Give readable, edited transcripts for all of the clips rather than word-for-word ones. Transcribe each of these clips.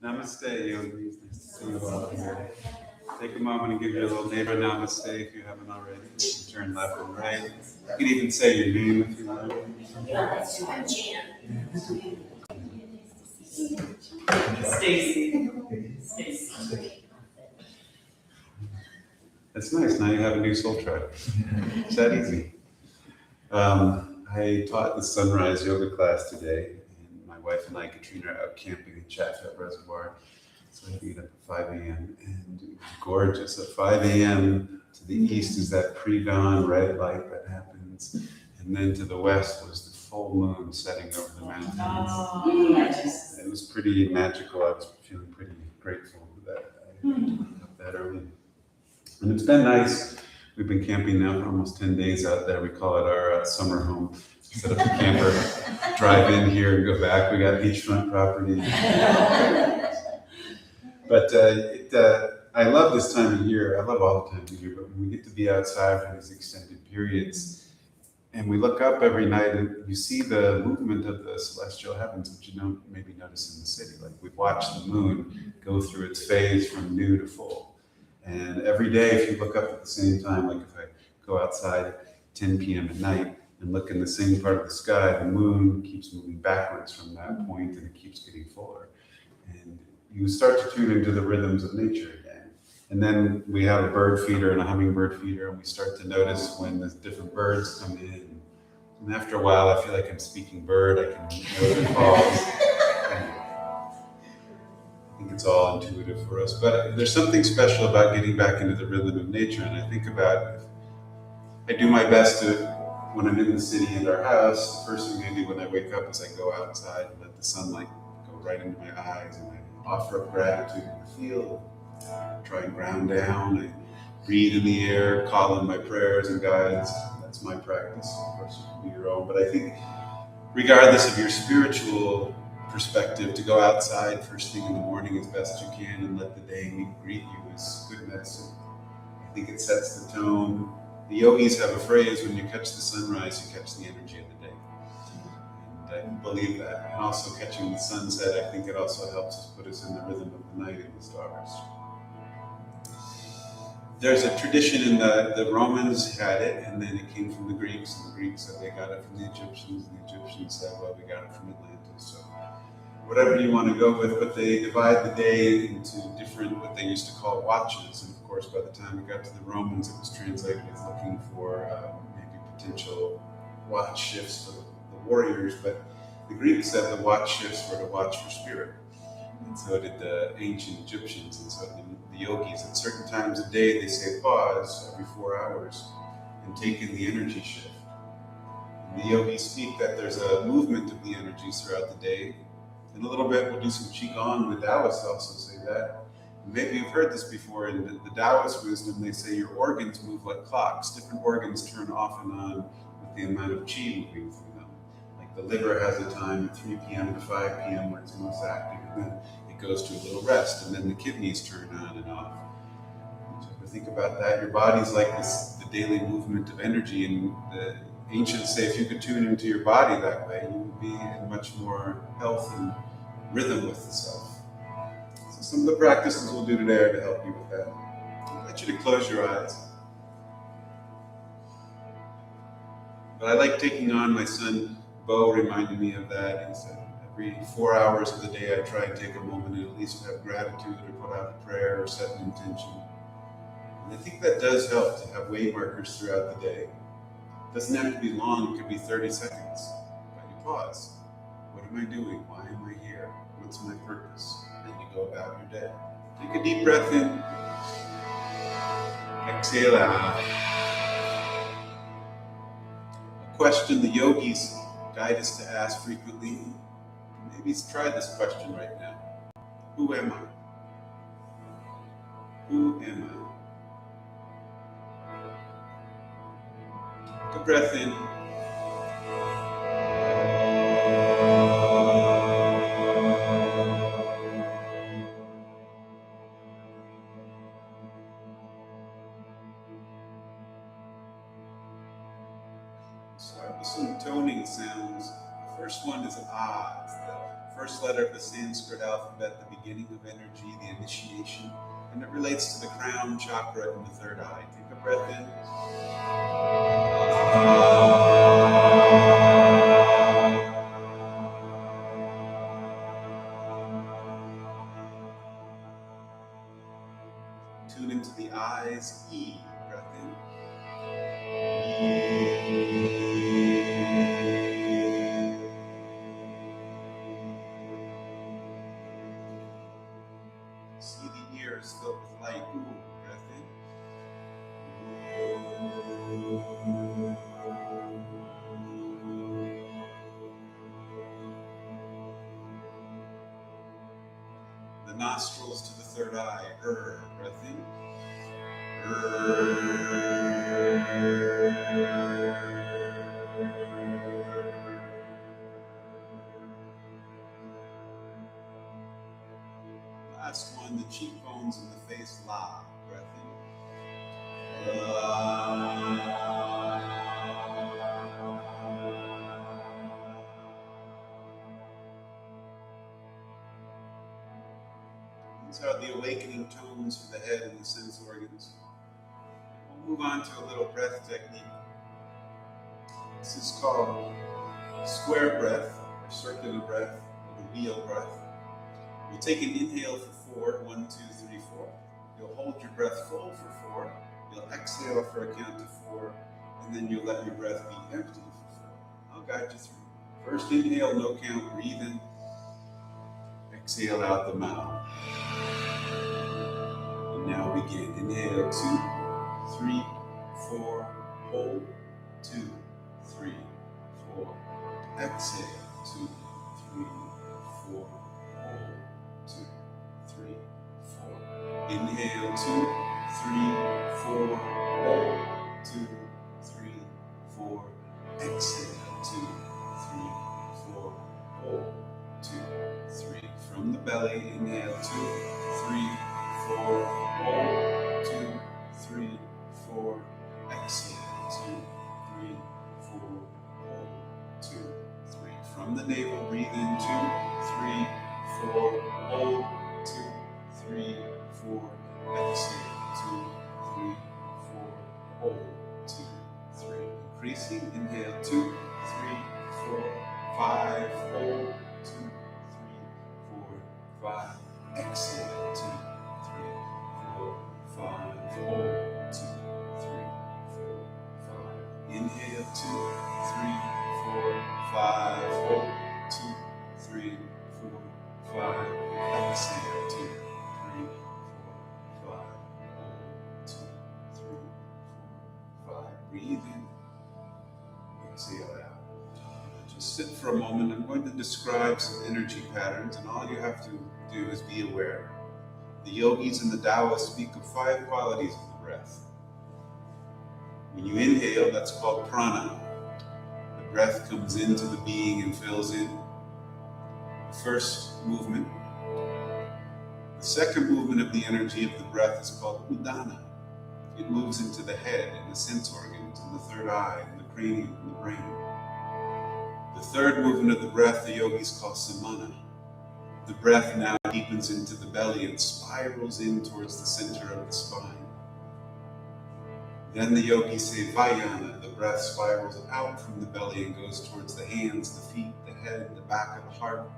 Namaste, yogis. Nice to see you all here. Take a moment and give your little neighbor namaste if you haven't already. You can turn left and right. You can even say your name if you want. Stacy. That's nice. Now you have a new soul tribe. It's that easy. I taught the sunrise yoga class today, and my wife and I, Katrina, are out camping in Chatfield Reservoir. So I get up at 5 a.m. and it was gorgeous. At 5 a.m. to the east is that pre-dawn red light that happens, and then to the west was the full moon setting over the mountains. Oh, it was pretty magical. I was feeling pretty grateful that I got that early. And it's been nice. We've been camping now for almost 10 days out there. We call it our summer home. Set up a camper, drive in here and go back. We got beachfront property. But I love this time of year. I love all the time of year, but when we get to be outside for these extended periods, and we look up every night and you see the movement of the celestial heavens, which you don't maybe notice in the city. Like we watch the moon go through its phase from new to full. And every day, if you look up at the same time, like if I go outside at 10 p.m. at night and look in the same part of the sky, the moon keeps moving backwards from that point and it keeps getting fuller. And you start to tune into the rhythms of nature again. And then we have a bird feeder and a hummingbird feeder, and we start to notice when the different birds come in. And after a while, I feel like I'm speaking bird. I can know the calls. I think it's all intuitive for us, but there's something special about getting back into the rhythm of nature. And I think about, I do my best to, when I'm in the city and our house, the first thing I do when I wake up is I go outside and let the sunlight go right into my eyes, and I offer up gratitude in the field, try and ground down, I breathe in the air, call in my prayers and guides. That's my practice. Of course, you can do your own, but I think regardless of your spiritual perspective, to go outside first thing in the morning as best you can and let the day greet you is good medicine. I think it sets the tone. The yogis have a phrase, when you catch the sunrise, you catch the energy of the day. And I believe that. And also catching the sunset, I think it also helps us put us in the rhythm of the night and the stars. There's a tradition in the Romans had it, and then it came from the Greeks, and the Greeks said they got it from the Egyptians, and the Egyptians said, well, we got it from Atlantis. So whatever you want to go with, but they divide the day into different, what they used to call watches. And of course, by the time it got to the Romans, it was translated as looking for maybe potential watch shifts for the warriors. But the Greeks said the watch shifts were to watch for spirit. And so did the ancient Egyptians. And so did the yogis. At certain times of day, they say pause every 4 hours and take in the energy shift. And the yogis speak that there's a movement of the energies throughout the day. In a little bit, we'll do some QiGong. The Taoists also say that. Maybe you've heard this before. In the Taoist wisdom, they say your organs move like clocks. Different organs turn off and on with the amount of qi moving through them. Like the liver has a time at 3 p.m. to 5 p.m. where it's most active, and then it goes to a little rest, and then the kidneys turn on and off. So if you think about that, your body's like this, the daily movement of energy, and the ancients say if you could tune into your body that way, you would be in much more health and rhythm with the self. So some of the practices we'll do today are to help you with that. I invite you to close your eyes. But I like taking on, my son Bo reminded me of that. He said every 4 hours of the day I try and take a moment and at least have gratitude or put out a prayer or set an intention. And I think that does help to have way markers throughout the day. It doesn't have to be long, it could be 30 seconds. But you pause. What am I doing? Why am I here? What's my purpose? And then you go about your day. Take a deep breath in. Exhale out. A question the yogis guide us to ask frequently. Maybe try this question right now. Who am I? Who am I? Take a breath in. Start with some toning sounds. The first one is ah. It's the first letter of the Sanskrit alphabet, the beginning of energy, the initiation, and it relates to the crown chakra in the third eye. Take a breath in. Tune into the eyes, E, breath in. See the ears filled with light, ooh, breath in. The nostrils to the third eye, breath in. Last one, the cheekbones and the face, La, breath in. These are the awakening tones for the head and the sense organs. We'll move on to a little breath technique. This is called square breath, or circular breath, or the wheel breath. You'll take an inhale for 4, 1, 2, 3, 4. You'll hold your breath full for 4. You'll exhale for a count of 4, and then you'll let your breath be empty for 4. I'll guide you through. First inhale, no count, breathe in. Exhale out the mouth. And now begin. Inhale, 2, 3, 4. Hold, 2, 3, 4. Exhale, 2, 3, 4. Hold, 2, 3, 4. Inhale, 2, 3, 4. Hold, 2, 3, 4. Exhale, 2, 3, 4. Hold, 2, 3. From the belly, inhale, 2, 3, 4. Hold, 2, 3, 4. Exhale, 2, 3, 4. Hold, 2, 3. From the navel, breathe in, 2, 3, 4. Hold, 2, 3, 4. Exhale, 2, 3, 4. Hold, 2, 3. Increasing, inhale, 2, 3, 4, 5. Hold, 2, 3, 4, 5. Exhale, 2, 3, 4, 5. Hold, 2, 3, 4, 5. Inhale, 2, 3, 4, 5. Hold, 2, 3, 4, 5. Exhale, 2, 3, 4, 5. Hold, 2, 3, 4, 5. Breathe in. Exhale out. Just sit for a moment. I'm going to describe some energy patterns, and all you have to do is be aware. The yogis and the Taoists speak of 5 qualities of the breath. When you inhale, that's called prana. The breath comes into the being and fills in. The first movement. The second movement of the energy of the breath is called udana. It moves into the head and the sense organs and the third eye and the cranium and the brain. The third movement of the breath the yogis call samana. The breath now deepens into the belly and spirals in towards the center of the spine. Then the yogis say vayana. The breath spirals out from the belly and goes towards the hands, the feet, the head, the back of the heart.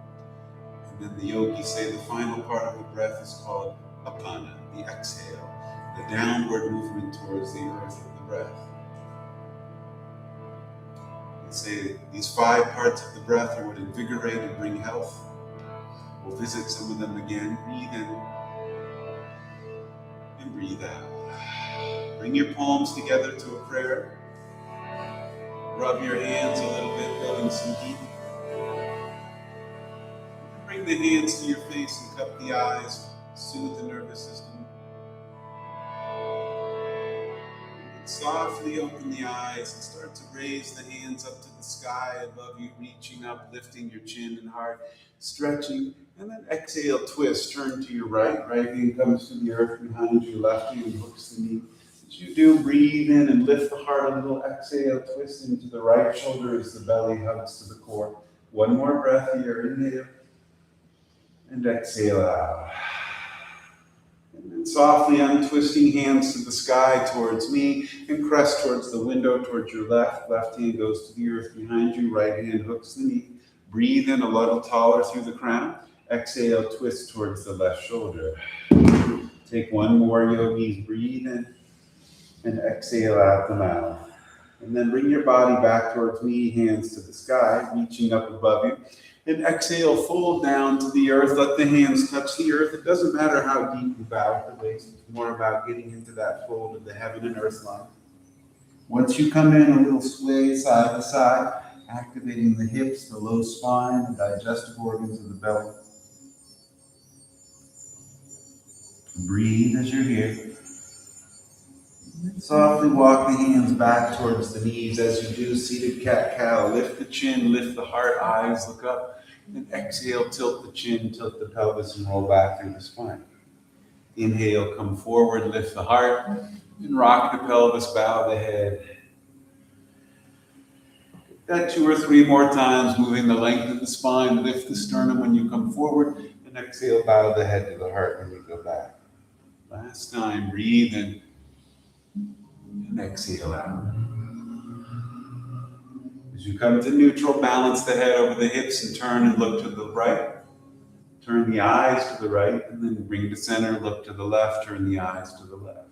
And then the yogis say the final part of the breath is called apana, the exhale, the downward movement towards the earth of the breath. They say these 5 parts of the breath are what invigorate and bring health. We'll visit some of them again. Breathe in and breathe out. Bring your palms together to a prayer. Rub your hands a little bit, building some heat. Bring the hands to your face and cup the eyes. Soothe the nervous system. Softly open the eyes and start to raise the hands up to the sky above you, reaching up, lifting your chin and heart, stretching, and then exhale, twist, turn to your right. Right hand comes to the earth behind you, left hand hooks the knee. As you do, breathe in and lift the heart a little, exhale, twist into the right shoulder as the belly hugs to the core. One more breath here, inhale. And exhale out. And then softly untwisting hands to the sky towards me and crest towards the window towards your left. Left hand goes to the earth behind you. Right hand hooks the knee. Breathe in a little taller through the crown. Exhale, twist towards the left shoulder. Take one more, yogis. Breathe in and exhale out the mouth. And then bring your body back towards me, hands to the sky, reaching up above you. And exhale, fold down to the earth. Let the hands touch the earth. It doesn't matter how deep you bow at the waist. It's more about getting into that fold of the heaven and earth line. Once you come in, a little sway side to side, activating the hips, the low spine, the digestive organs of the belly. Breathe as you're here. Softly walk the hands back towards the knees as you do seated cat-cow. Lift the chin, lift the heart, eyes look up. And exhale, tilt the chin, tilt the pelvis, and roll back through the spine. Inhale, come forward, lift the heart, and rock the pelvis, bow the head. That 2 or 3 more times, moving the length of the spine. Lift the sternum when you come forward, and exhale, bow the head to the heart when you go back. Last time, breathe in. And exhale out. As you come to neutral, balance the head over the hips and turn and look to the right. Turn the eyes to the right and then bring to center, look to the left, turn the eyes to the left.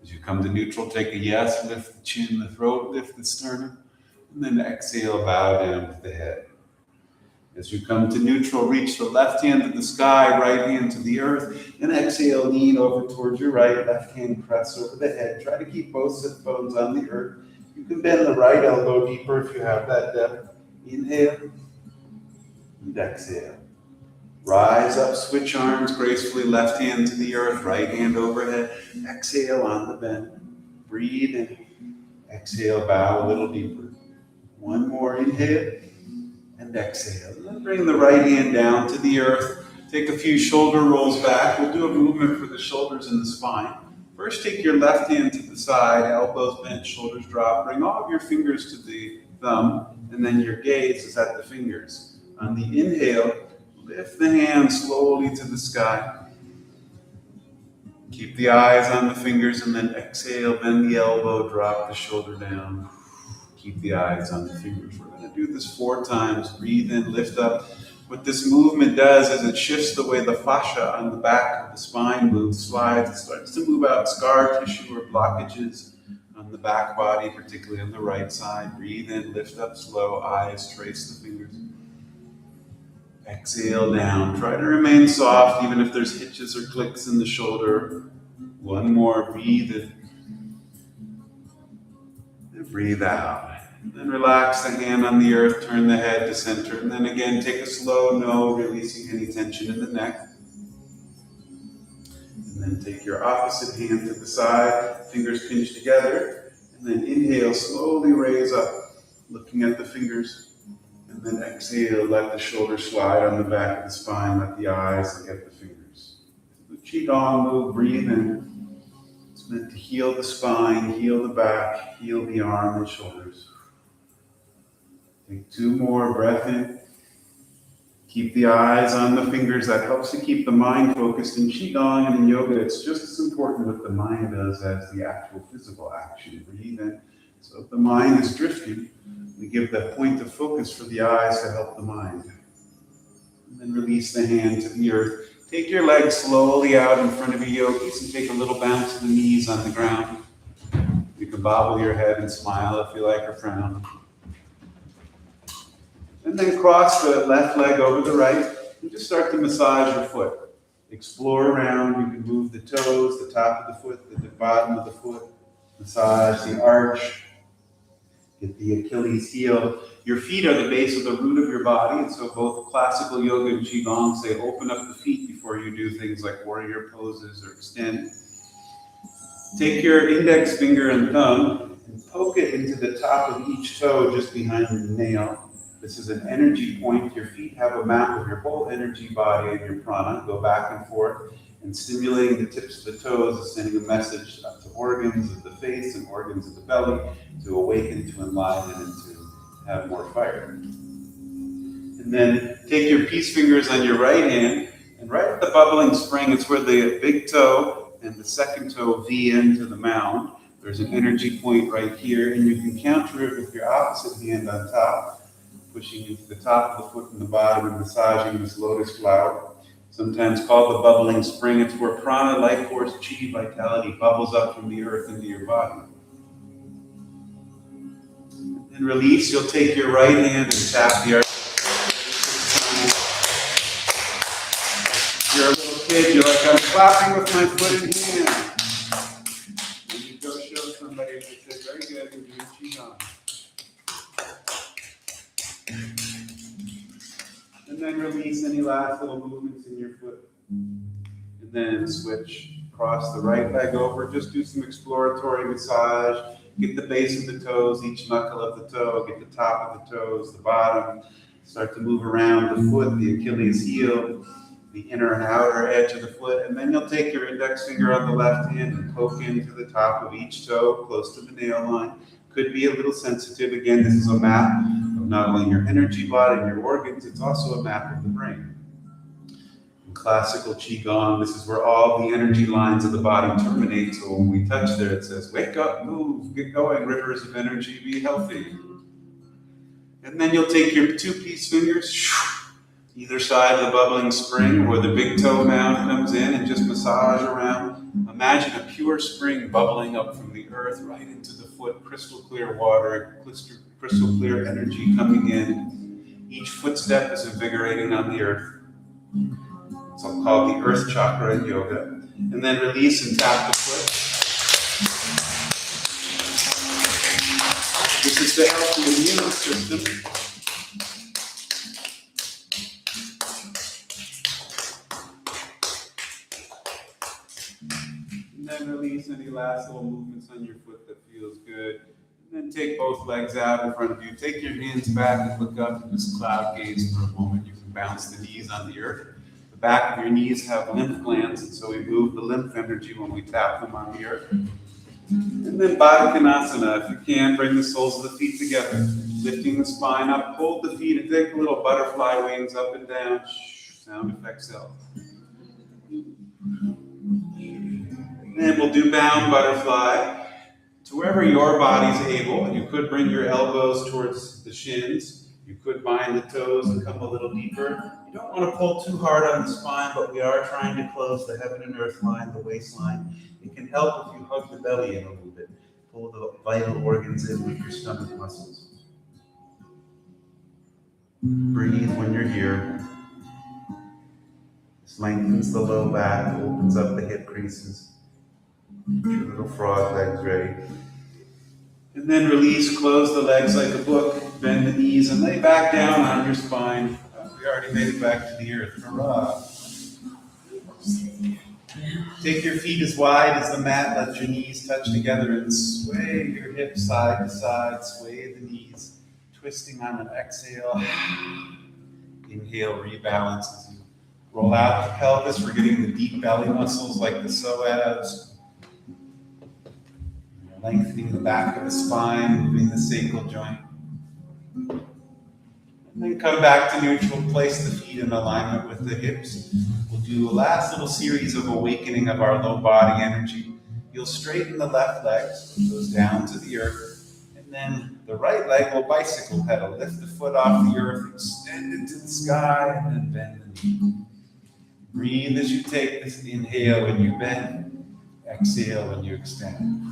As you come to neutral, take a yes, lift the chin, the throat, lift the sternum, and then exhale, bow down with the head. As you come to neutral, reach the left hand to the sky, right hand to the earth, and exhale, lean over towards your right, left hand press over the head. Try to keep both sit bones on the earth. You can bend the right elbow deeper if you have that depth. Inhale and exhale. Rise up, switch arms gracefully, left hand to the earth, right hand overhead. Exhale on the bend. Breathe in. Exhale, bow a little deeper. One more inhale. And exhale. And then bring the right hand down to the earth. Take a few shoulder rolls back. We'll do a movement for the shoulders and the spine. First, take your left hand to the side, elbows bent, shoulders drop. Bring all of your fingers to the thumb, and then your gaze is at the fingers. On the inhale, lift the hand slowly to the sky. Keep the eyes on the fingers, and then exhale, bend the elbow, drop the shoulder down. Keep the eyes on the fingers. We're going to do this 4 times. Breathe in, lift up. What this movement does is it shifts the way the fascia on the back of the spine moves, slides. It starts to move out scar tissue or blockages on the back body, particularly on the right side. Breathe in, lift up slow, eyes, trace the fingers. Exhale down. Try to remain soft, even if there's hitches or clicks in the shoulder. One more, breathe in. And breathe out. Then relax the hand on the earth, turn the head to center, and then again take a slow no, releasing any tension in the neck. And then take your opposite hand to the side, fingers pinch together, and then inhale, slowly raise up, looking at the fingers, and then exhale, let the shoulders slide on the back of the spine, let the eyes look at the fingers. The QiGong move, breathe in. It's meant to heal the spine, heal the back, heal the arm and shoulders. Take 2 more, breath in. Keep the eyes on the fingers. That helps to keep the mind focused. In QiGong and in yoga, it's just as important what the mind does as the actual physical action. Breathe in. So if the mind is drifting, we give that point of focus for the eyes to help the mind. And then release the hand to the earth. Take your legs slowly out in front of your yogis and take a little bounce of the knees on the ground. You can bobble your head and smile if you like, or frown. And then cross the left leg over the right and just start to massage your foot. Explore around. You can move the toes, the top of the foot, the bottom of the foot. Massage the arch. Get the Achilles heel. Your feet are the base of the root of your body, and so both classical yoga and QiGong say open up the feet before you do things like warrior poses or extend. Take your index finger and thumb and poke it into the top of each toe just behind your nail. This is an energy point. Your feet have a map of your whole energy body and your prana. Go back and forth, and stimulating the tips of the toes is sending a message up to organs of the face and organs of the belly to awaken, to enliven, and to have more fire. And then take your peace fingers on your right hand And right at the bubbling spring, it's where the big toe and the second toe V into the mound. There's an energy point right here, and you can counter it with your opposite hand on top, pushing into the top of the foot and the bottom and massaging this lotus flower. Sometimes called the bubbling spring. It's where prana, life force, chi, vitality bubbles up from the earth into your body. And release, you'll take your right hand and tap the earth. If you're a little kid, you're like, I'm clapping with my foot and hand. And you go show somebody and they say, very good, you're doing QiGong. And then release any last little movements in your foot. And then switch, cross the right leg over, just do some exploratory massage. Get the base of the toes, each knuckle of the toe, get the top of the toes, the bottom. Start to move around the foot, the Achilles heel, the inner and outer edge of the foot. And then you'll take your index finger on the left hand and poke into the top of each toe, close to the nail line. Could be a little sensitive. Again, this is a map of not only your energy body and your organs, it's also a map of the brain. In classical QiGong, this is where all the energy lines of the body terminate. So when we touch there, it says, wake up, move, get going, rivers of energy, be healthy. And then you'll take your two peace fingers, either side of the bubbling spring where the big toe mound comes in, and just massage around. Imagine a pure spring bubbling up from the earth right into the foot, crystal clear water, crystal clear energy coming in. Each footstep is invigorating on the earth. It's called the earth chakra in yoga. And then release and tap the foot. This is to help the immune system. And then release any last little movements on your foot that feels good. And then take both legs out in front of you. Take your hands back and look up in this cloud gaze for a moment. You can bounce the knees on the earth. The back of your knees have lymph glands, and so we move the lymph energy when we tap them on the earth. And then Baddha Konasana, if you can, bring the soles of the feet together, lifting the spine up, hold the feet, and take a little butterfly wings up and down. Sound effects help. And we'll do bound butterfly to wherever your body's able. You could bring your elbows towards the shins. You could bind the toes and come a little deeper. You don't want to pull too hard on the spine, but we are trying to close the heaven and earth line, the waistline. It can help if you hug the belly in a little bit. Pull the vital organs in with your stomach muscles. Breathe when you're here. This lengthens the low back, opens up the hip creases. Get your little frog legs ready. And then release, close the legs like a book, bend the knees, and lay back down on your spine. We already made it back to the earth. Hurrah. Take your feet as wide as the mat, let your knees touch together, and sway your hips side to side, sway the knees, twisting on an exhale. Inhale, rebalance as you roll out the pelvis. We're getting the deep belly muscles like the psoas. Lengthening the back of the spine, moving the sacral joint. And then come back to neutral, place the feet in alignment with the hips. We'll do a last little series of awakening of our low body energy. You'll straighten the left leg, so it goes down to the earth. And then the right leg will bicycle pedal. Lift the foot off the earth, extend it to the sky, and then bend the knee. Breathe as you take this inhale when you bend. Exhale when you extend.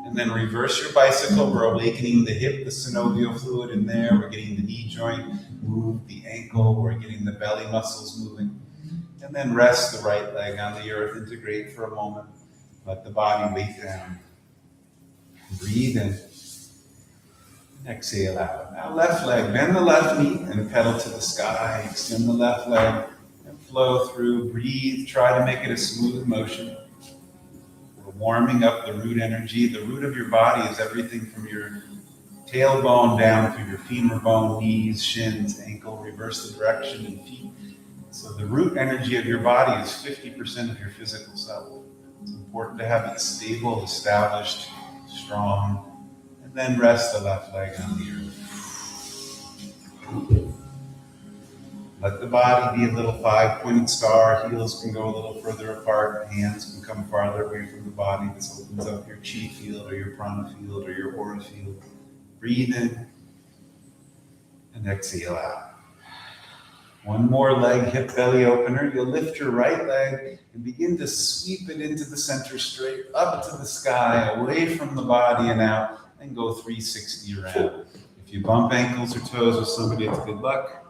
And then reverse your bicycle. We're awakening the hip, the synovial fluid in there. We're getting the knee joint move, the ankle. We're getting the belly muscles moving. And then rest the right leg on the earth. Integrate for a moment. Let the body weight down. Breathe in. Exhale out. Now left leg. Bend the left knee and pedal to the sky. Extend the left leg and flow through. Breathe. Try to make it a smooth motion. Warming up the root energy. The root of your body is everything from your tailbone down through your femur bone, knees, shins, ankle. Reverse the direction and feet. So the root energy of your body is 50% of your physical self. It's important to have it stable, established, strong. And then rest the left leg on the earth. Let the body be a little five-pointed star. Heels can go a little further apart. Hands can come farther away from the body. This opens up your chi field or your prana field or your aura field. Breathe in and exhale out. One more leg, hip belly opener. You'll lift your right leg and begin to sweep it into the center straight, up to the sky, away from the body and out, and go 360 around. If you bump ankles or toes with somebody, it's good luck.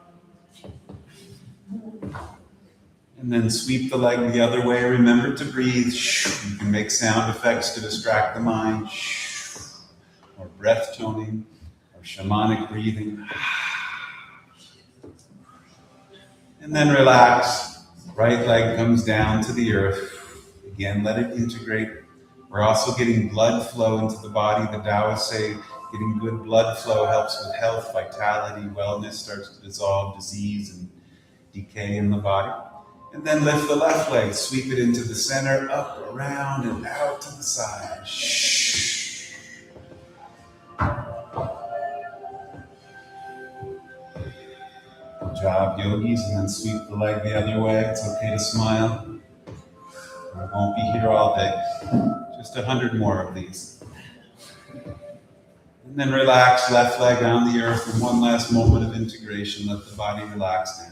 And then sweep the leg the other way. Remember to breathe. You can make sound effects to distract the mind, or breath toning, or shamanic breathing. And then relax. Right leg comes down to the earth. Again, let it integrate. We're also getting blood flow into the body. The Taoists say getting good blood flow helps with health, vitality, wellness, starts to dissolve disease and decay in the body. And then lift the left leg, sweep it into the center, up, around, and out to the side. Good job, yogis, and then sweep the leg the other way. It's okay to smile. I won't be here all day. Just 100 more of these. And then relax, left leg on the earth, and one last moment of integration. Let the body relax down.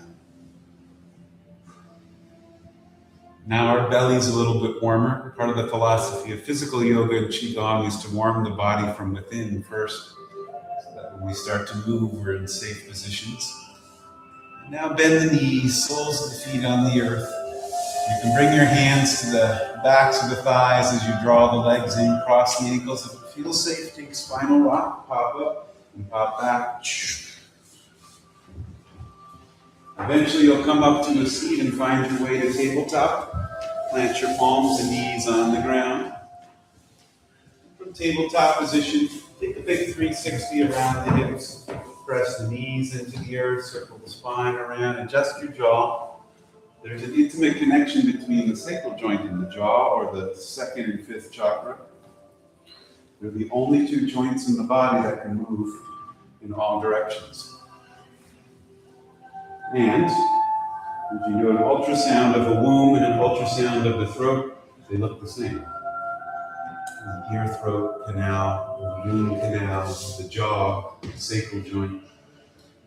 Now our belly's a little bit warmer. Part of the philosophy of physical yoga and QiGong is to warm the body from within first, so that when we start to move, we're in safe positions. Now bend the knees, soles of the feet on the earth. You can bring your hands to the backs of the thighs as you draw the legs in, cross the ankles. If it feels safe, take spinal rock, pop up and pop back. Eventually you'll come up to a seat and find your way to tabletop. Plant your palms and knees on the ground. From tabletop position, take a big 360 around the hips. Press the knees into the earth, circle the spine around, adjust your jaw. There's an intimate connection between the sacral joint and the jaw, or the second and fifth chakra. They're the only two joints in the body that can move in all directions. And if you do an ultrasound of the womb and an ultrasound of the throat, they look the same. The ear, throat canal, the womb canal, the jaw, the sacral joint.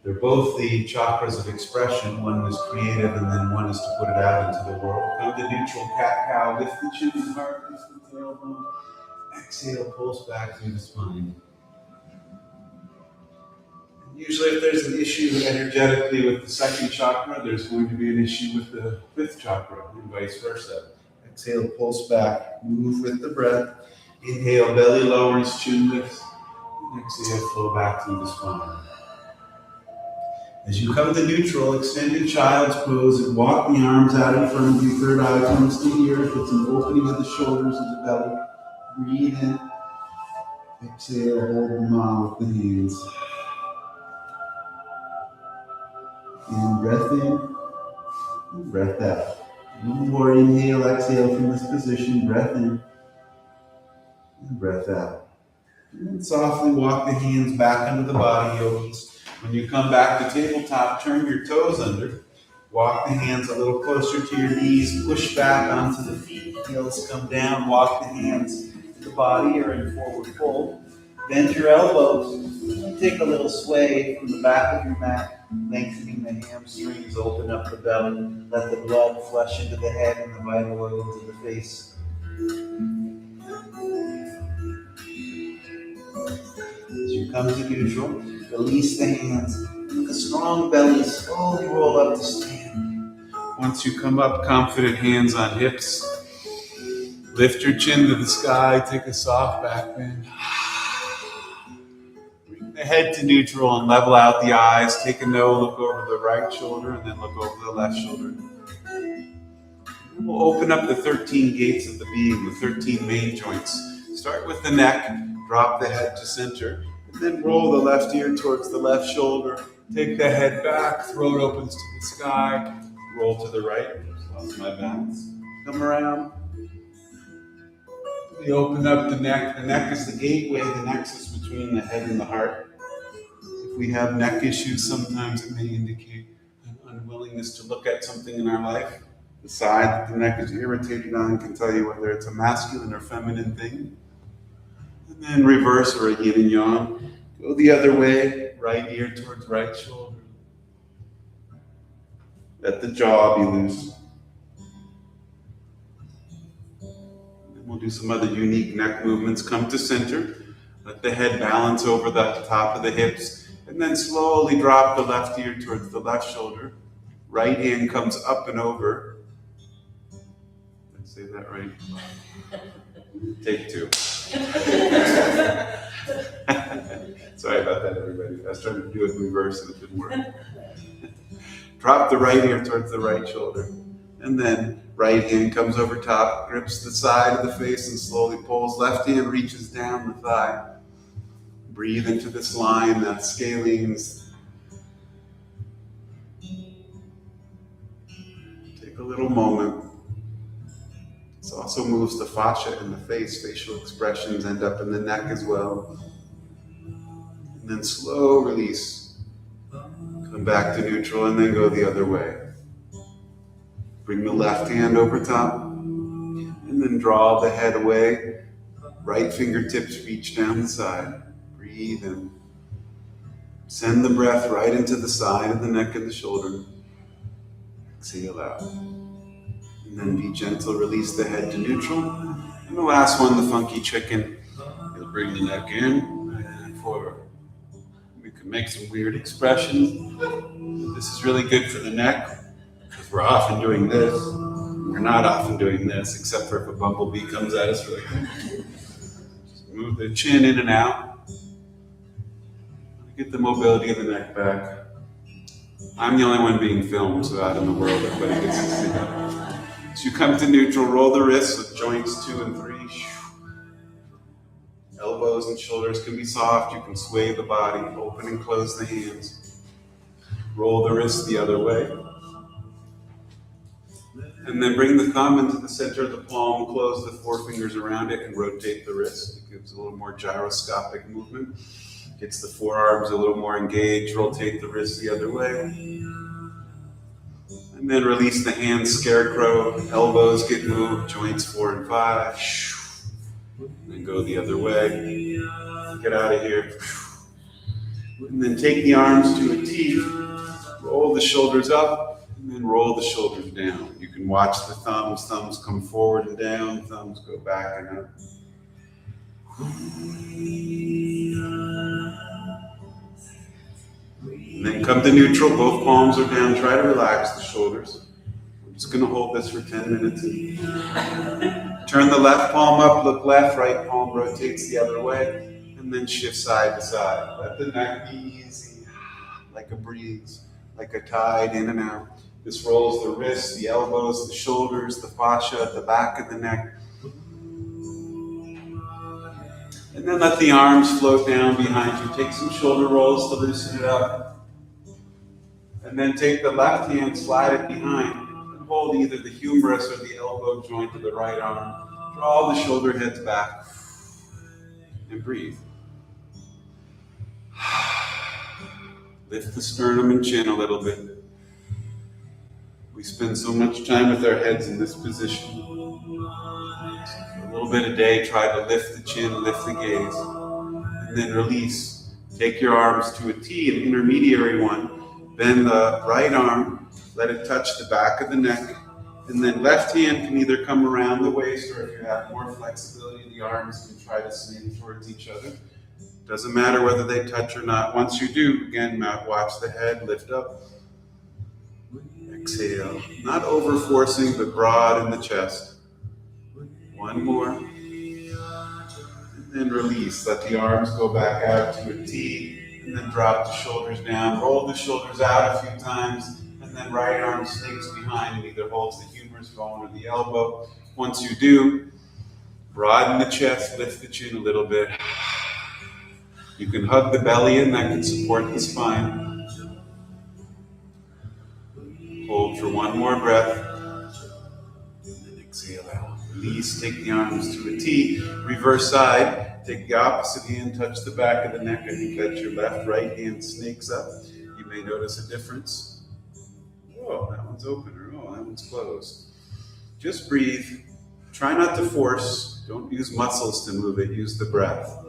They're both the chakras of expression. One is creative and then one is to put it out into the world. Come to neutral cat-cow, lift the chin and heart, lift the tailbone. Exhale, pulse back through the spine. Usually if there's an issue energetically with the second chakra, there's going to be an issue with the fifth chakra and vice versa. Exhale, pulse back, move with the breath. Inhale, belly lowers, chin lifts. And exhale, flow back through the spine. As you come to neutral, extended child's pose and walk the arms out in front of you. Third eye comes to the earth. It's an opening of the shoulders and the belly. Breathe in. Exhale, hold the ma with the hands. And breath in, and breath out. One more inhale, exhale from this position. Breath in, and breath out. And then softly walk the hands back under the body, yogis. When you come back to tabletop, turn your toes under. Walk the hands a little closer to your knees. Push back onto the feet. Heels come down. Walk the hands to the body or in forward fold. Bend your elbows. And take a little sway from the back of your mat, lengthening the hamstrings. Open up the belly. Let the blood flush into the head and the vital organs of the face. As you come to neutral, release the hands. With a strong belly, slowly roll up to stand. Once you come up, confident hands on hips. Lift your chin to the sky. Take a soft back bend. Bring the head to neutral and level out the eyes. Take a no, look over the right shoulder and then look over the left shoulder. We'll open up the 13 gates of the being, the 13 main joints. Start with the neck, drop the head to center, and then roll the left ear towards the left shoulder. Take the head back, throat opens to the sky, roll to the right. Lost my balance. Come around. We open up the neck. The neck is the gateway, the nexus between the head and the heart. If we have neck issues, sometimes it may indicate an unwillingness willingness to look at something in our life. The side that the neck is irritated on can tell you whether it's a masculine or feminine thing. And then reverse, or a yin and yang. Go the other way, right ear towards right shoulder. Let the jaw be loose. And we'll do some other unique neck movements. Come to center. Let the head balance over the top of the hips. And then slowly drop the left ear towards the left shoulder. Right hand comes up and over. Did I say that right? Take two. Sorry about that, everybody. I was trying to do it in reverse and it didn't work. Drop the right ear towards the right shoulder. And then right hand comes over top, grips the side of the face and slowly pulls. Left hand reaches down the thigh. Breathe into this line, that scalenes. Take a little moment. This also moves the fascia in the face. Facial expressions end up in the neck as well. And then slow release. Come back to neutral and then go the other way. Bring the left hand over top. And then draw the head away. Right fingertips reach down the side. Breathe in. Send the breath right into the side of the neck and the shoulder. Exhale out. And then be gentle, release the head to neutral. And the last one, the funky chicken. You'll bring the neck in and forward. We can make some weird expressions. This is really good for the neck because we're often doing this. We're not often doing this, except for if a bumblebee comes at us really quick. Just move the chin in and out. Get the mobility of the neck back. I'm the only one being filmed, so out in the world, everybody gets to see that. So you come to neutral, roll the wrists with joints 2 and 3. Elbows and shoulders can be soft. You can sway the body, open and close the hands. Roll the wrists the other way. And then bring the thumb into the center of the palm, close the forefingers around it, and rotate the wrist. It gives a little more gyroscopic movement. Gets the forearms a little more engaged. Rotate the wrist the other way. And then release the hands, scarecrow. Elbows get moved, joints 4 and 5. And go the other way. Get out of here. And then take the arms to a T. Roll the shoulders up, and then roll the shoulders down. You can watch the thumbs. Thumbs come forward and down. Thumbs go back and up. And then come to neutral, both palms are down. Try to relax the shoulders. I'm just going to hold this for 10 minutes. Turn the left palm up, look left, right palm rotates the other way, and then shift side to side. Let the neck be easy, like a breeze, like a tide in and out. This rolls the wrists, the elbows, the shoulders, the fascia at the back of the neck. And then let the arms float down behind you. Take some shoulder rolls to loosen it up. And then take the left hand, slide it behind, and hold either the humerus or the elbow joint of the right arm. Draw the shoulder heads back. And breathe. Lift the sternum and chin a little bit. We spend so much time with our heads in this position. A little bit a day, try to lift the chin, lift the gaze, and then release. Take your arms to a T, an intermediary one. Bend the right arm, let it touch the back of the neck, and then left hand can either come around the waist, or if you have more flexibility, the arms can try to swing towards each other. Doesn't matter whether they touch or not. Once you do, again, watch the head lift up. Exhale, not over forcing, but broad in the chest. One more. And then release. Let the arms go back out to a T. And then drop the shoulders down. Roll the shoulders out a few times. And then right arm snakes behind and either holds the humerus bone or the elbow. Once you do, broaden the chest, lift the chin a little bit. You can hug the belly in, that can support the spine. Hold for one more breath. And then exhale out. Release, take the arms to a T. Reverse side, take the opposite hand, touch the back of the neck. I think that's your left, right hand snakes up. You may notice a difference. oh, that one's open, or oh, that one's closed. Just breathe. Try not to force. Don't use muscles to move it. Use the breath.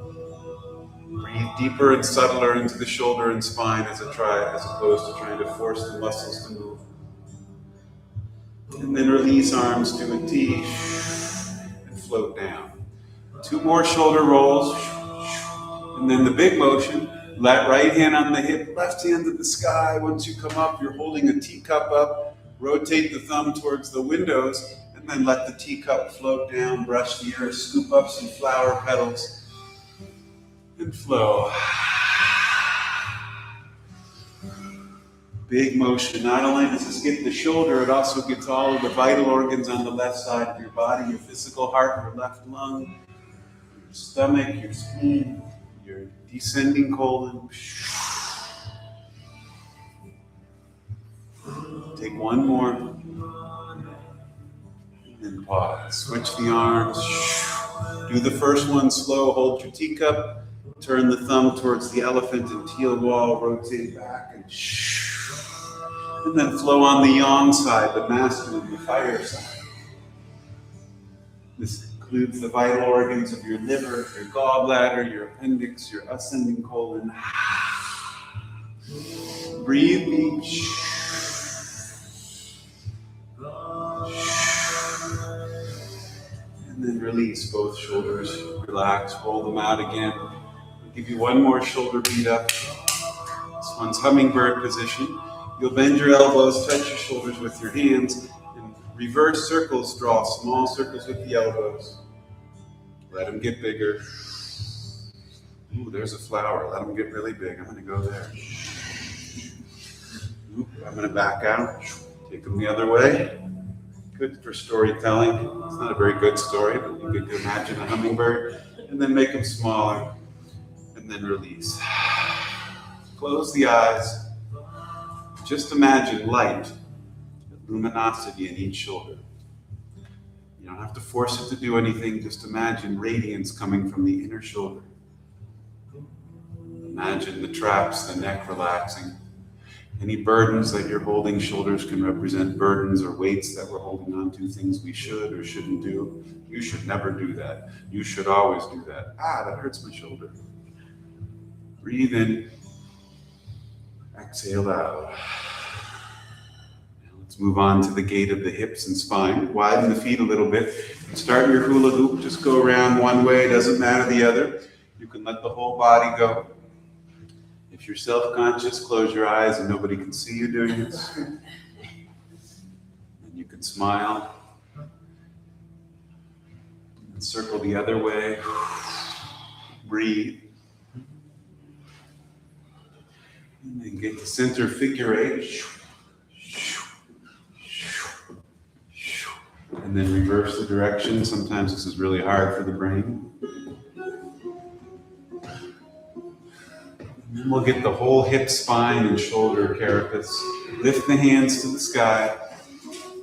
Breathe deeper and subtler into the shoulder and spine as opposed to trying to force the muscles to move. And then release arms to a T and float down. 2 more shoulder rolls. And then the big motion. Right hand on the hip, left hand to the sky. Once you come up, you're holding a teacup up. Rotate the thumb towards the windows, and then let the teacup float down. Brush the earth, scoop up some flower petals, and flow. Big motion. Not only does this get the shoulder, it also gets all of the vital organs on the left side of your body, your physical heart, your left lung, your stomach, your spleen, your descending colon. Take one more. And then pause. Switch the arms. Do the first one slow. Hold your teacup. Turn the thumb towards the elephant and teal wall. Rotate back and then flow on the yang side, the masculine, the fire side. This includes the vital organs of your liver, your gallbladder, your appendix, your ascending colon. Breathe deep. And then release both shoulders. Relax, roll them out again. I'll give you one more shoulder beat up. This one's hummingbird position. You'll bend your elbows, touch your shoulders with your hands, and reverse circles, draw small circles with the elbows. Let them get bigger. Ooh, there's a flower. Let them get really big. I'm going to go there. Ooh, I'm going to back out. Take them the other way. Good for storytelling. It's not a very good story, but you get to imagine a hummingbird, and then make them smaller, and then release. Close the eyes. Just imagine light, luminosity in each shoulder. You don't have to force it to do anything. Just imagine radiance coming from the inner shoulder. Imagine the traps, the neck relaxing. Any burdens that you're holding, shoulders can represent burdens or weights that we're holding on to, things we should or shouldn't do. You should never do that. You should always do that. That hurts my shoulder. Breathe in. Exhale out. Now let's move on to the gait of the hips and spine. Widen the feet a little bit. Start your hula hoop. Just go around one way. It doesn't matter the other. You can let the whole body go. If you're self-conscious, close your eyes and nobody can see you doing this. And you can smile. And circle the other way. Breathe. And then get to center figure 8. And then reverse the direction. Sometimes this is really hard for the brain. And then we'll get the whole hip, spine, and shoulder carapace. Lift the hands to the sky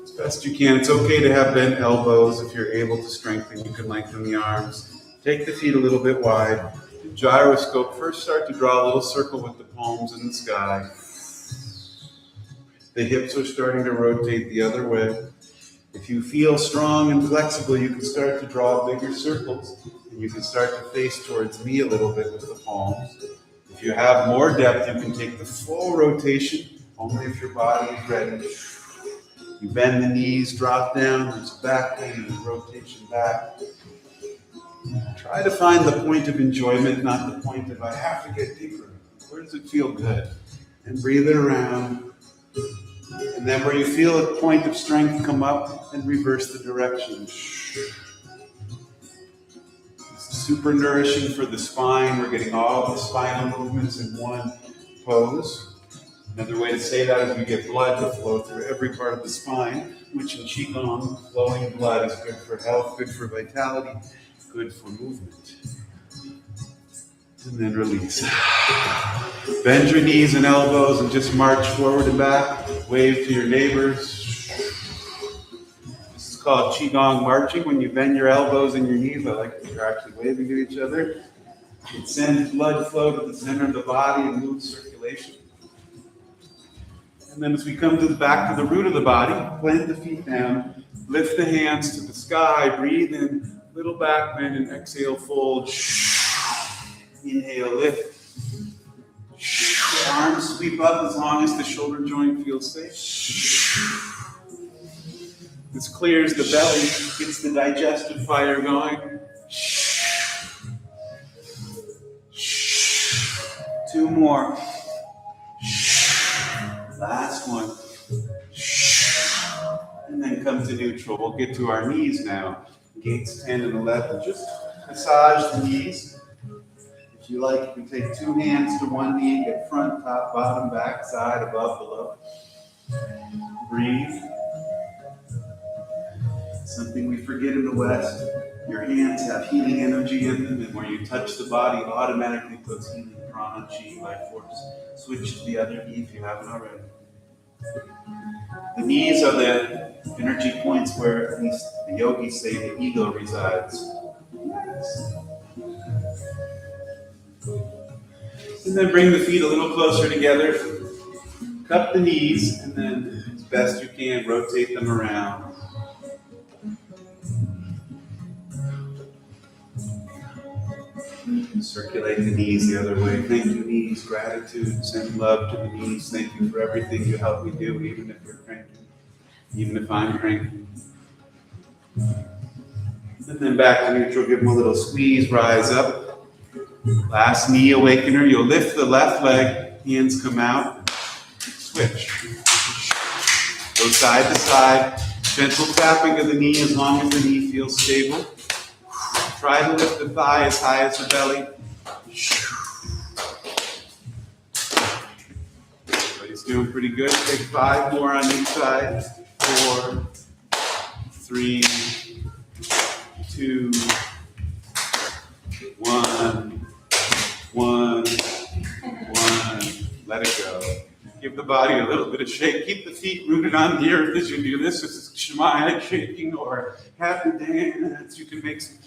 as best you can. It's okay to have bent elbows. If you're able to strengthen, you can lengthen the arms. Take the feet a little bit wide. Gyroscope. First start to draw a little circle with the palms in the sky. The hips are starting to rotate the other way. If you feel strong and flexible, you can start to draw bigger circles. And you can start to face towards me a little bit with the palms. If you have more depth, you can take the full rotation, only if your body is ready. You bend the knees, drop down, there's back pain, rotation back. Try to find the point of enjoyment, not the point of I have to get deeper. Where does it feel good? And breathe it around. And then where you feel a point of strength come up and reverse the direction. It's super nourishing for the spine. We're getting all the spinal movements in one pose. Another way to say that is we get blood to flow through every part of the spine, which in QiGong, flowing blood is good for health, good for vitality, good for movement. And then release. Bend your knees and elbows and just march forward and back. Wave to your neighbors. This is called QiGong marching. When you bend your elbows and your knees, I like that you're actually waving to each other. It sends blood flow to the center of the body and moves circulation. And then as we come to the back to the root of the body, plant the feet down, lift the hands to the sky, breathe in, little back bend, and exhale, fold. Inhale, lift. Arms sweep up as long as the shoulder joint feels safe. This clears the belly, gets the digestive fire going. 2 more. Last one. And then come to neutral. We'll get to our knees now. Gates 10 and 11. Just massage the knees. If you like, you can take 2 hands to one knee, get front, top, bottom, back, side, above, below. Breathe. Something we forget in the West. Your hands have healing energy in them, and where you touch the body, automatically puts healing prana, chi, life force. Switch to the other knee if you haven't already. The knees are the energy points where, at least the yogis say, the ego resides. And then bring the feet a little closer together. Cup the knees, and then as best you can, rotate them around. Circulate the knees the other way. Thank you, knees. Gratitude. Send love to the knees. Thank you for everything you help me do, even if you're cranky. Even if I'm cranky. And then back to neutral. Give them a little squeeze. Rise up. Last knee awakener. You'll lift the left leg. Hands come out. Switch. Go side to side. Gentle tapping of the knee as long as the knee feels stable. Try to lift the thigh as high as the belly. Everybody's doing pretty good. Take 5 more on each side. 4, 3, 2, 1, 1, 1. Let it go. Give the body a little bit of shake. Keep the feet rooted on the earth as you do this. This is Shema head shaking or happy dance. You can make some.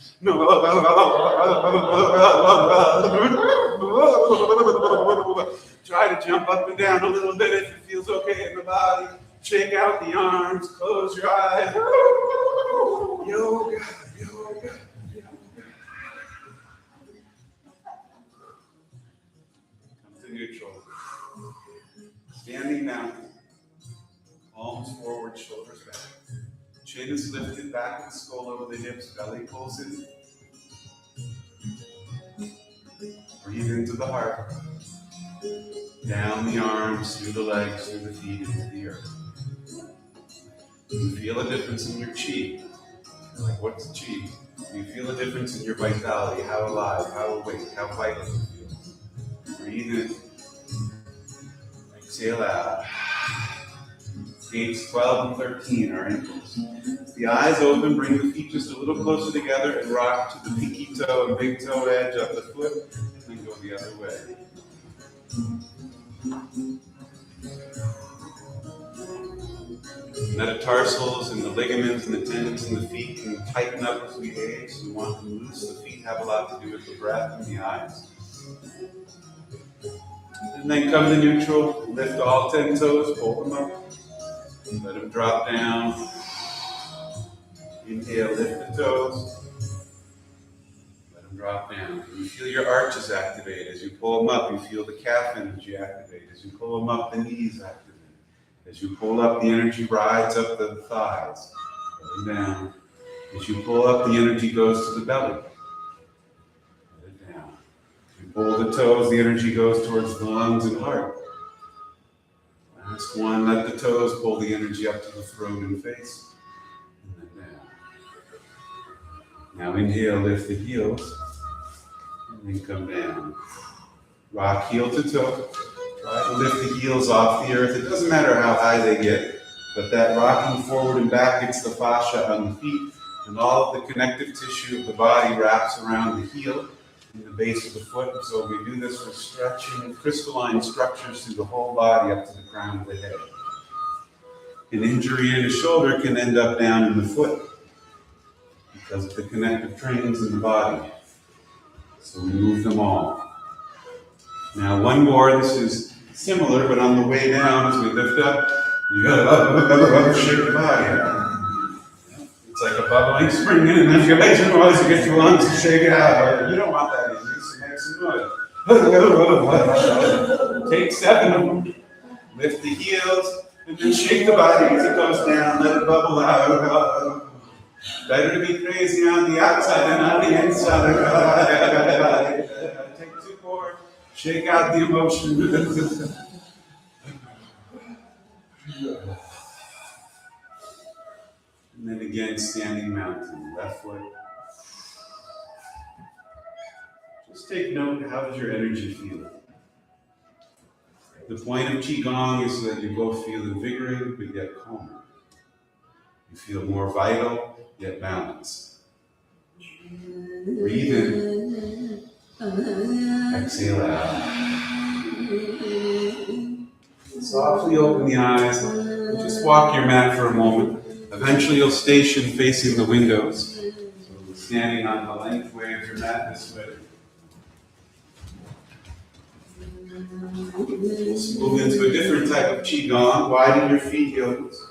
Try to jump up and down a little bit if it feels okay in the body. Shake out the arms. Close your eyes. Yoga, yoga, yoga. Come to neutral. Standing mountain. Palms forward, shoulders back. Chin is lifted, back and skull over the hips, belly pulls in. Breathe into the heart. Down the arms, through the legs, through the feet, into the earth. You feel a difference in your chi. You're like, what's chi? You feel a difference in your vitality, how alive, how awake, how vital you feel. Breathe in. Exhale out. Gates 12 and 13 are ankles. The eyes open, bring the feet just a little closer together and rock to the pinky toe and big toe edge of the foot, and then go the other way. The metatarsals and the ligaments and the tendons in the feet can tighten up as we age. We want them loose. The feet have a lot to do with the breath and the eyes. And then come to neutral, lift all 10 toes, pull them up. Let them drop down. Inhale, lift the toes. Let them drop down. You feel your arches activate. As you pull them up, you feel the calf energy activate. As you pull them up, the knees activate. As you pull up, the energy rides up the thighs. Let them down. As you pull up, the energy goes to the belly. Let it down. As you pull the toes, the energy goes towards the lungs and heart. Last one, let the toes pull the energy up to the throat and face. And then down. Now inhale, lift the heels. And then come down. Rock heel to toe. Try to lift the heels off the earth. It doesn't matter how high they get, but that rocking forward and back gets the fascia on the feet, and all of the connective tissue of the body wraps around the heel and the base of the foot. And so we do this for stretching crystalline structures through the whole body up to the crown of the head. An injury in the shoulder can end up down in the foot because of the connective trains in the body. So we move them all. Now one more, this is Similar, but on the way down, as we lift up, you gotta shake your body. It's like a bubbling spring in, and then you make some noise to get your lungs to shake it out. You don't want that in you, so make some noise. Take 7 of them. Lift the heels, and then shake the body as it goes down. Let it bubble out. Better to be crazy on the outside than on the inside. Take 2 more. Shake out the emotion. And then again, standing mountain, left foot. Just take note, how does your energy feel? The point of QiGong is that you both feel invigorated but yet calmer. You feel more vital yet balanced. Breathe in. Exhale out. Softly open the eyes and just walk your mat for a moment. Eventually you'll station facing the windows. So standing on the lengthway of your mat this way. Let's move into a different type of QiGong. Widen your feet heels.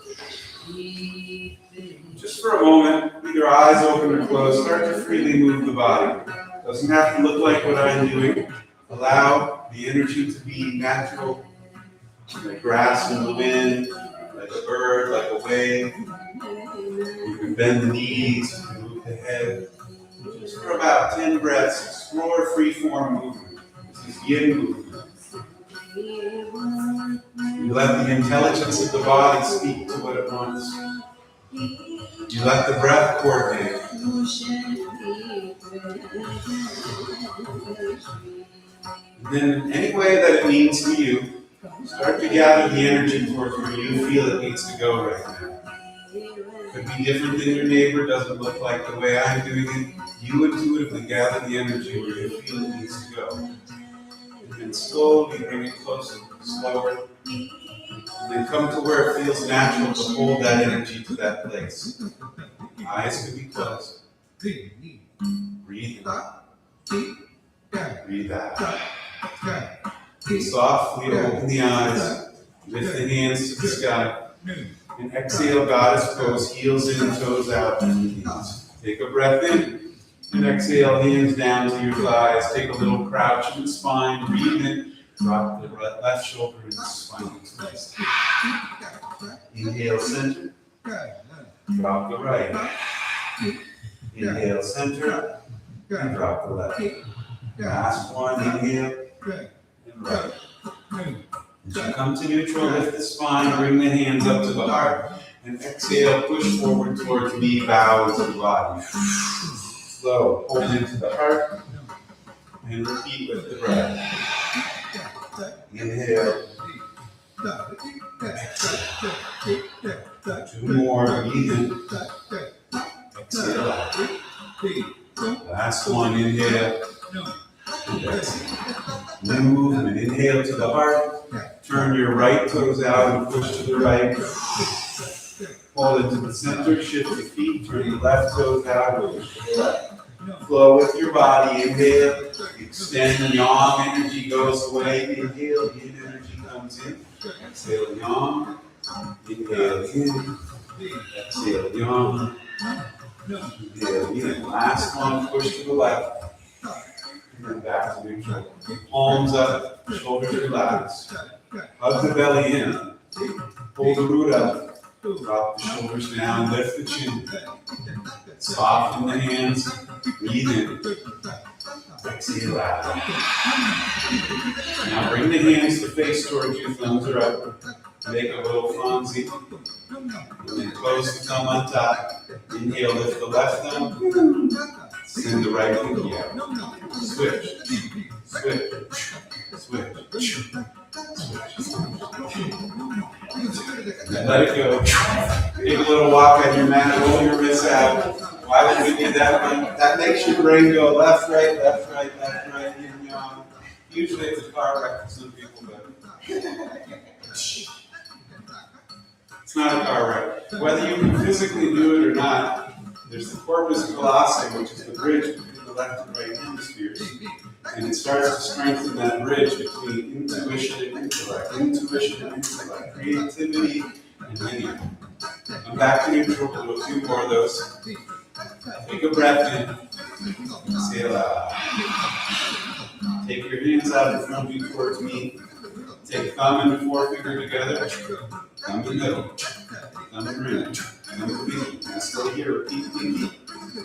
Just for a moment, with your eyes open or closed, start to freely move the body. Doesn't have to look like what I'm doing. Allow the energy to be natural, like grass in the wind, like a bird, like a wave. You can bend the knees, move the head. Just for about 10 breaths, explore free-form movement. This is yin movement. You let the intelligence of the body speak to what it wants. You let the breath coordinate. And then, any way that it means to you, start to gather the energy towards where you feel it needs to go right now. Could be different than your neighbor, doesn't look like the way I'm doing it. You intuitively gather the energy where you feel it needs to go. And slowly bring it closer, slower. And then come to where it feels natural to hold that energy to that place. Eyes can be closed. Breathe in. Breathe out. Softly open the eyes. Lift the hands to the sky. And exhale, goddess pose, heels in, toes out, and knees. Take a breath in. And exhale, hands down to your thighs. Take a little crouch in the spine. Breathe in. Drop the left shoulder into spinal twist. Inhale, center. Drop the right. Inhale, center. And drop the left. Last one, inhale. And right. As you come to neutral, lift the spine, bring the hands up to the heart. And exhale, push forward towards me, bow into the body. Slow, hold into the heart. And repeat with the breath. Inhale. Exhale. 2 more. Breathe in. Exhale out. Last one. Inhale. And exhale. Move and inhale to the heart. Turn your right toes out and push to the right. Hold into the center. Shift the feet. Turn the left toes out and push to the left. Flow with your body. Inhale. Extend. Yang energy goes away. Inhale. Yin energy comes in. Exhale. Yang. Inhale. Yin. Exhale. Yang. Inhale. Yin. Last one. Push to the left. And then back to neutral. Palms up. Shoulders relaxed. Hug the belly in. Pull the root up. Drop the shoulders down. Lift the chin. Soften the hands. Breathe in. Exhale out. Now bring the hands to face towards you. Thumbs are up. Make a little Fonzie. And then close the thumb on top. Inhale, lift the left thumb. Send the right pinky out. Switch. Switch. Switch. And let it go. Take a little walk on your mat. Roll your wrists out. Why would we do that one? That makes your brain go left, right, left, right, left, right, yin, yang. Usually it's a car wreck for some people, but it's not a car wreck. Whether you can physically do it or not, there's the corpus callosum, which is the bridge between the left and right hemispheres. And it starts to strengthen that bridge between intuition and intellect, creativity and linear. I'm back to neutral. We'll do a few more of those. Take a breath in. Exhale out. Take your hands out in front of you towards me. Take thumb and forefinger together. Thumb in middle. Thumb and ring. Thumb and pinky. Now stay here. Repeat pinky.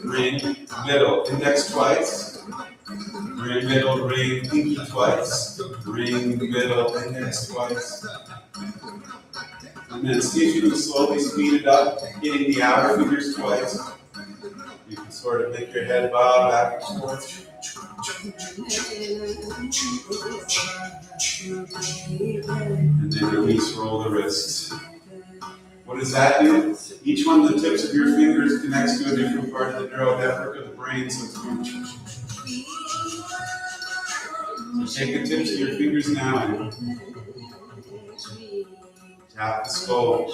Ring. Middle. Index twice. Ring. Middle. Ring. Pinky twice. Ring. Middle. Index twice. And then see if you can slowly speed it up, hitting the outer fingers twice. You can sort of make your head bob back and forth. And then release, roll the wrists. What does that do? Each one of the tips of your fingers connects to a different part of the neural network of the brain, so it's going. So take the tips of your fingers now and tap the skull,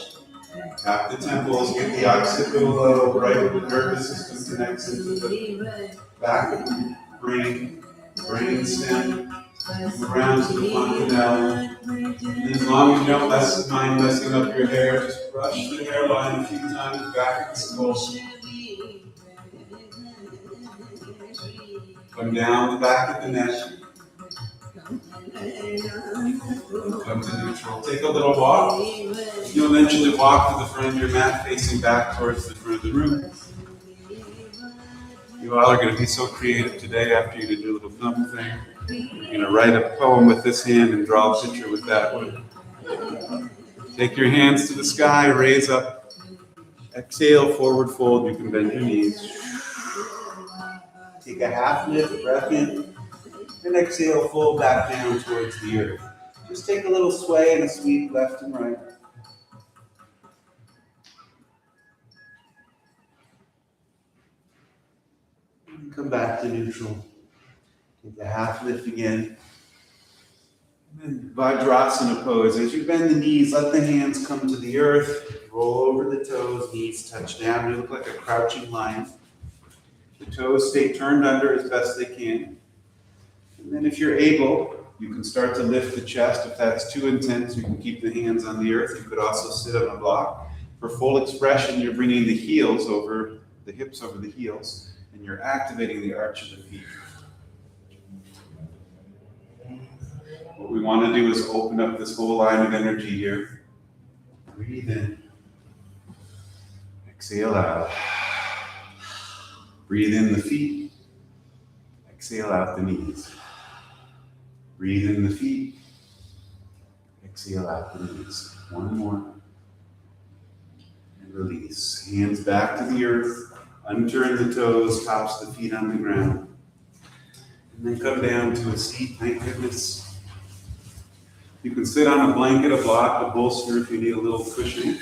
tap the temples, get the occipital lobe, right where the nervous system connects into the back of the brain stem, around to the fontanelle. And as long as you don't mind messing up your hair, just brush the hairline a few times back at the skull. Come down the back of the neck. Come to neutral. Take a little walk. You'll eventually walk to the front of your mat, facing back towards the front of the room. You all are going to be so creative today after you do a little thumb thing. You're going to write a poem with this hand and draw a picture with that one. Take your hands to the sky, raise up. Exhale, forward fold. You can bend your knees. Take a half lift, breath in. And exhale, fold back down towards the earth. Just take a little sway and a sweep left and right. And come back to neutral. Take a half lift again. And then Vajrasana pose. As you bend the knees, let the hands come to the earth. Roll over the toes, knees touch down. You look like a crouching lion. The toes stay turned under as best they can. And then if you're able, you can start to lift the chest. If that's too intense, you can keep the hands on the earth. You could also sit on a block. For full expression, you're bringing the heels over, the hips over the heels, and you're activating the arch of the feet. What we want to do is open up this whole line of energy here. Breathe in. Exhale out. Breathe in the feet. Exhale out the knees. Breathe in the feet. Exhale out the knees. One more. And release. Hands back to the earth. Unturn the toes, tops the feet on the ground. And then come down to a seat. Thank goodness. You can sit on a blanket, a block, a bolster if you need a little cushion.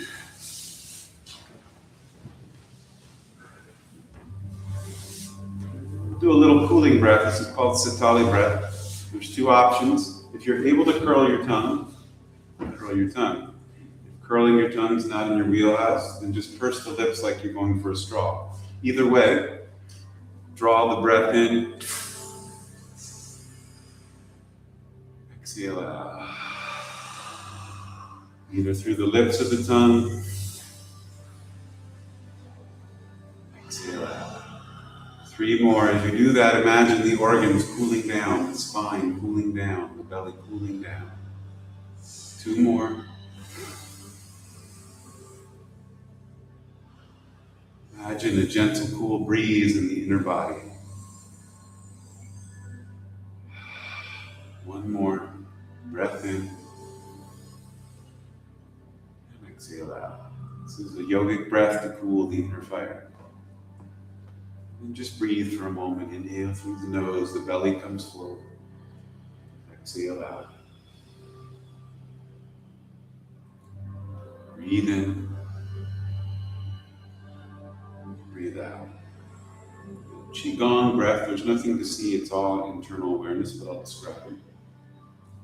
Do a little cooling breath. This is called Sitali breath. There's two options. If you're able to curl your tongue, curl your tongue. If curling your tongue is not in your wheelhouse, then just purse the lips like you're going for a straw. Either way, draw the breath in. Exhale out. Either through the lips or the tongue. Exhale out. 3 more. As you do that, imagine the organs cooling down, the spine cooling down, the belly cooling down. 2 more. Imagine a gentle, cool breeze in the inner body. 1 more. Breath in. And exhale out. This is a yogic breath to cool the inner fire. And just breathe for a moment. Inhale through the nose, the belly comes forward. Exhale out. Breathe in. Breathe out. QiGong breath, there's nothing to see, it's all internal awareness, but I'll describe it.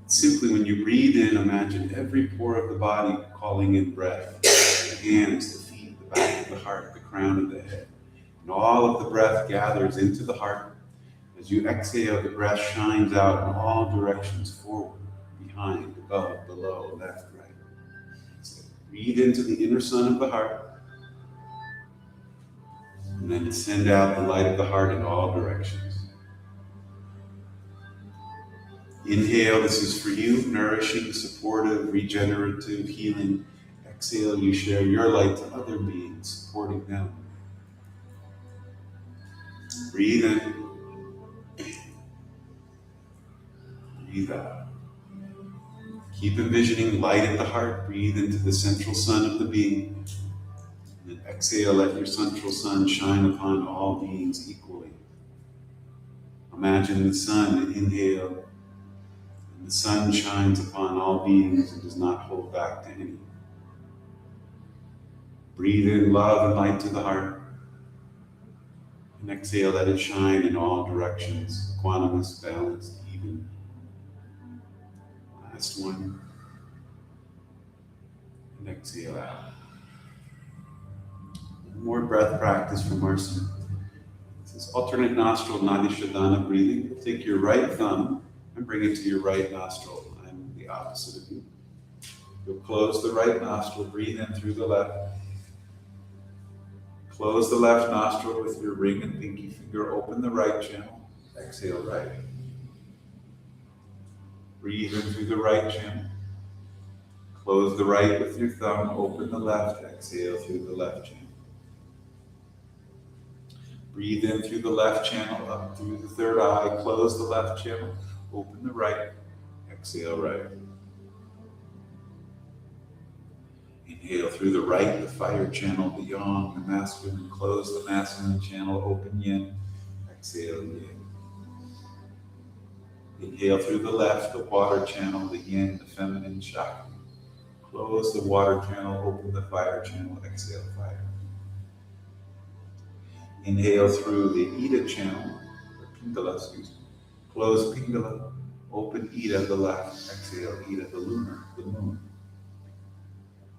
Simply when you breathe in, imagine every pore of the body calling in breath. The hands, the feet, the back of the heart, the crown of the head. And all of the breath gathers into the heart, As you exhale, the breath shines out in all directions, forward, behind, above, below, left, right. So breathe into the inner sun of the heart, and then send out the light of the heart in all directions. Inhale, this is for you, nourishing, supportive, regenerative, healing. Exhale, you share your light to other beings, supporting them. Breathe in, breathe out. Keep envisioning light at the heart. Breathe into the central sun of the being. And then exhale, let your central sun shine upon all beings equally. Imagine the sun, inhale, and the sun shines upon all beings and does not hold back to any. Breathe in love and light to the heart. And exhale, let it shine in all directions, equanimous, balanced, even. Last one. And exhale out. One more breath practice from Marcy. This is alternate nostril Nadishadana breathing. Take your right thumb and bring it to your right nostril. I'm the opposite of you. You'll close the right nostril, breathe in through the left. Close the left nostril with your ring and pinky finger. Open the right channel. Exhale right. Breathe in through the right channel. Close the right with your thumb. Open the left. Exhale through the left channel. Breathe in through the left channel, up through the third eye. Close the left channel. Open the right. Exhale right. Inhale through the right, the fire channel, the yang, the masculine. Close the masculine channel. Open yin. Exhale yin. Inhale through the left, the water channel, the yin, the feminine chakra. Close the water channel. Open the fire channel. Exhale fire. Inhale through the Ida channel, or Pingala, excuse me. Close Pingala, open Ida, the left. Exhale Ida, the lunar, the moon.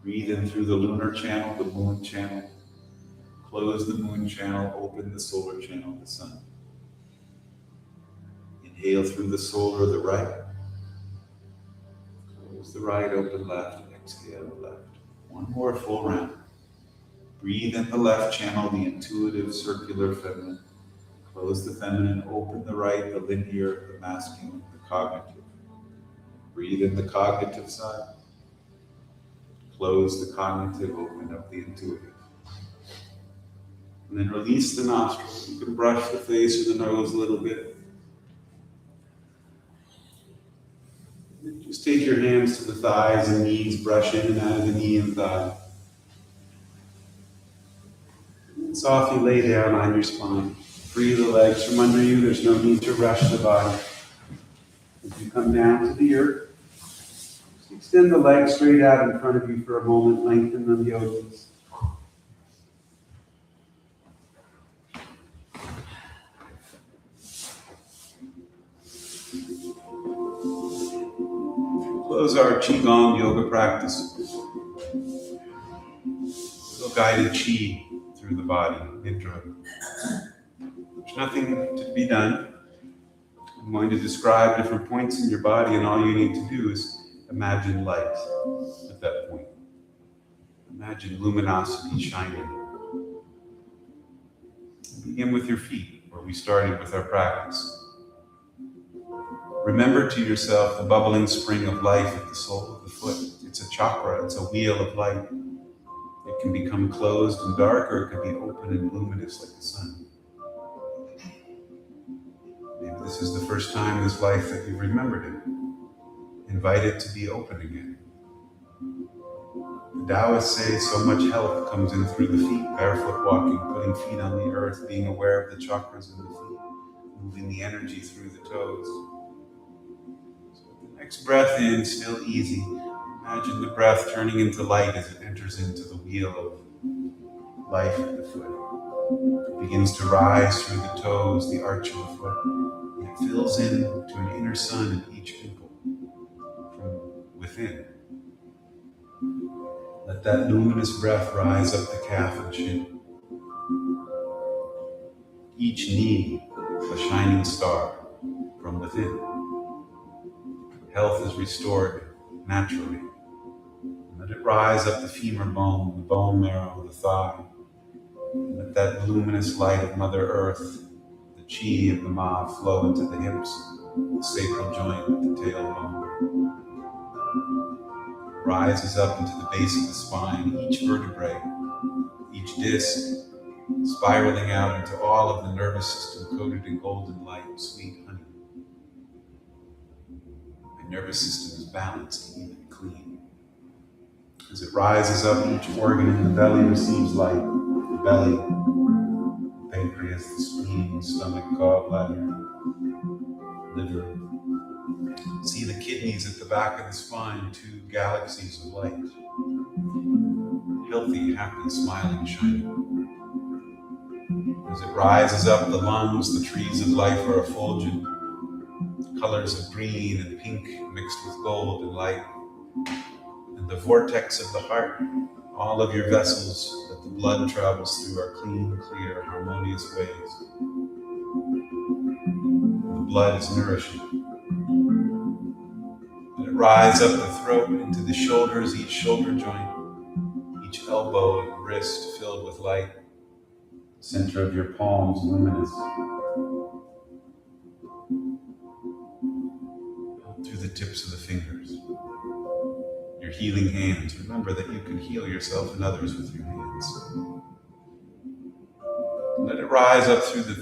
Breathe in through the lunar channel, the moon channel. Close the moon channel, open the solar channel, the sun. Inhale through the solar, the right. Close the right, open left. Exhale the left. One more full round. Breathe in the left channel, the intuitive, circular, feminine. Close the feminine, open the right, the linear, the masculine, the cognitive. Breathe in the cognitive side. Close the cognitive, open up the intuitive. And then release the nostrils. You can brush the face or the nose a little bit. Just take your hands to the thighs and knees, brush in and out of the knee and thigh. Softly lay down on your spine. Free the legs from under you. There's no need to rush the body. As you come down to the earth, just extend the legs straight out in front of you for a moment. Lengthen them, yogis. Close our QiGong yoga practice. Little guided qi through the body, intro. There's nothing to be done. I'm going to describe different points in your body, and all you need to do is imagine light at that point. Imagine luminosity shining. Begin with your feet, where we started with our practice. Remember to yourself the bubbling spring of life at the sole of the foot. It's a chakra, it's a wheel of light. It can become closed and dark, or it can be open and luminous like the sun. Maybe this is the first time in this life that you've remembered it. Invite it to be open again. The Taoists say so much health comes in through the feet, barefoot walking, putting feet on the earth, being aware of the chakras in the feet, moving the energy through the toes. So the next breath in, still easy. Imagine the breath turning into light as it enters into the wheel of life at the foot. It begins to rise through the toes, the arch of the foot, and it fills in to an inner sun in each ankle from within. Let that luminous breath rise up the calf and shin. Each knee a shining star from within. Health is restored naturally. Let it rise up the femur bone, the bone marrow, the thigh. Let that luminous light of Mother Earth, the chi of the Ma, flow into the hips, the sacral joint, the tailbone. Rises up into the base of the spine, each vertebrae, each disc, spiraling out into all of the nervous system coated in golden light, sweet honey. My nervous system is balanced, even, clean. As it rises up, each organ in the belly receives light. The belly, the pancreas, the spleen, the stomach, gallbladder, liver. See the kidneys at the back of the spine, 2 galaxies of light. Healthy, happy, smiling, shining. As it rises up, the lungs, the trees of life are effulgent. Colors of green and pink mixed with gold and light. And the vortex of the heart, all of your vessels that the blood travels through are clean, clear, harmonious ways. The blood is nourishing. Let it rise up the throat into the shoulders, each shoulder joint, each elbow and wrist filled with light. Center of your palms luminous. Through the tips of the fingers. Your healing hands. Remember that you can heal yourself and others with your hands. Let it rise up through the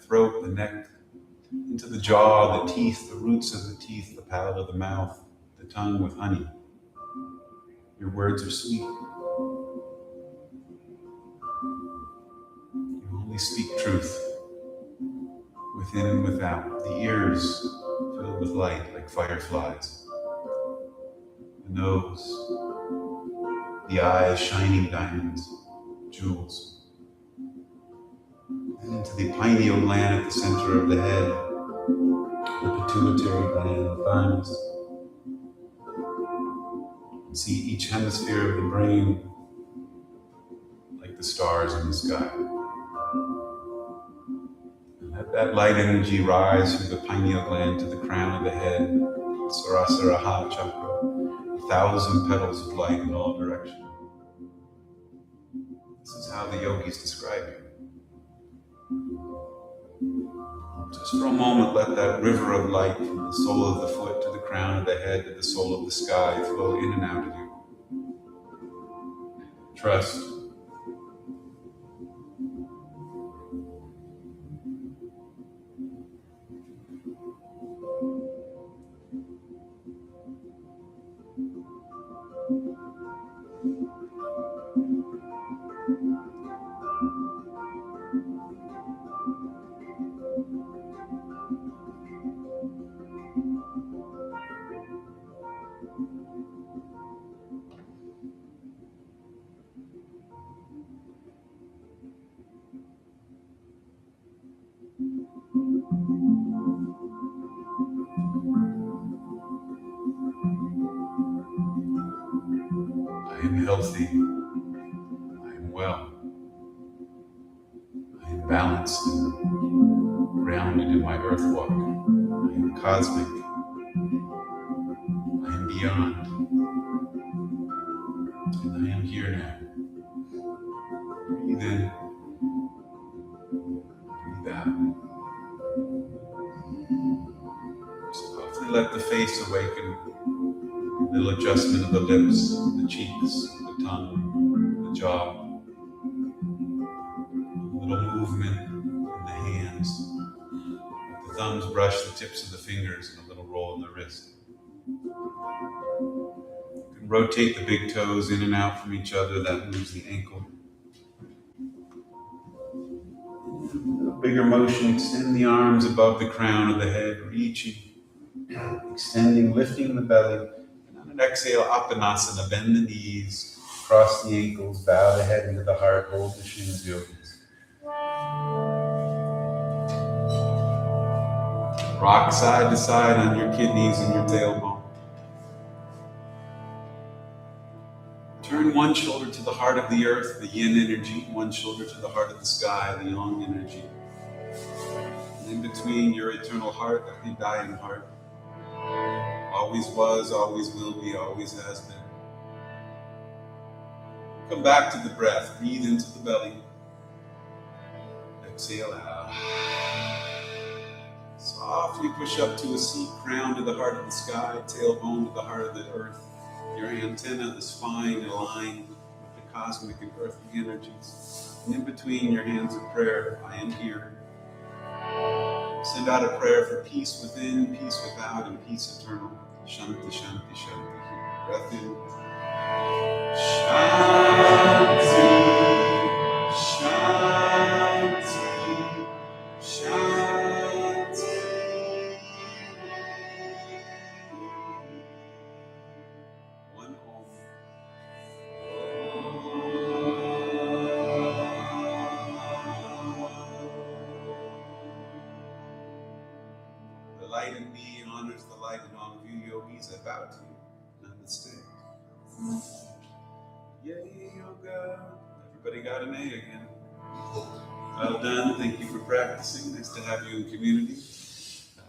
throat, the neck, into the jaw, the teeth, the roots of the teeth, the palate of the mouth, the tongue with honey. Your words are sweet. You only speak truth, within and without. The ears filled with light like fireflies. The nose, the eyes shining diamonds, jewels. And into the pineal gland at the center of the head, the pituitary gland, the thymus. See each hemisphere of the brain like the stars in the sky. And let that light energy rise through the pineal gland to the crown of the head, Sarasaraha chakra, 1,000 petals of light in all directions. This is how the yogis describe you. Just for a moment, let that river of light from the sole of the foot to the crown of the head to the soul of the sky flow in and out of you. Trust. I am healthy. I am well. I am balanced and grounded in my earth walk. I am cosmic. I am beyond. And I am here now. Breathe in. Breathe out. Softly let the face awaken. A little adjustment of the lips, the cheeks, the tongue, the jaw. A little movement in the hands. Let the thumbs brush the tips of the fingers and a little roll in the wrist. You can rotate the big toes in and out from each other. That moves the ankle. A bigger motion, extend the arms above the crown of the head, reaching, extending, lifting the belly. And exhale, Apanasana, bend the knees, cross the ankles, bow the head into the heart, hold the shins, yogis. Rock side to side on your kidneys and your tailbone. Turn one shoulder to the heart of the earth, the yin energy, one shoulder to the heart of the sky, the yang energy. In between your eternal heart, that dying heart, always was, always will be, always has been. Come back to the breath. Breathe into the belly. Exhale out. Softly push up to a seat, crown to the heart of the sky, tailbone to the heart of the earth. Your antenna, the spine, aligned with the cosmic and earthly energies. And in between your hands of prayer, I am here. Send out a prayer for peace within, peace without, and peace eternal. Shanti, shanti, shanti. Breath in. Shanti, shanti, shanti. One home. The light in me honors the light in all of you yogis. I bow to you. Namaste. Yay, yoga. Everybody got an A again. Well done. Thank you for practicing. Nice to have you in community.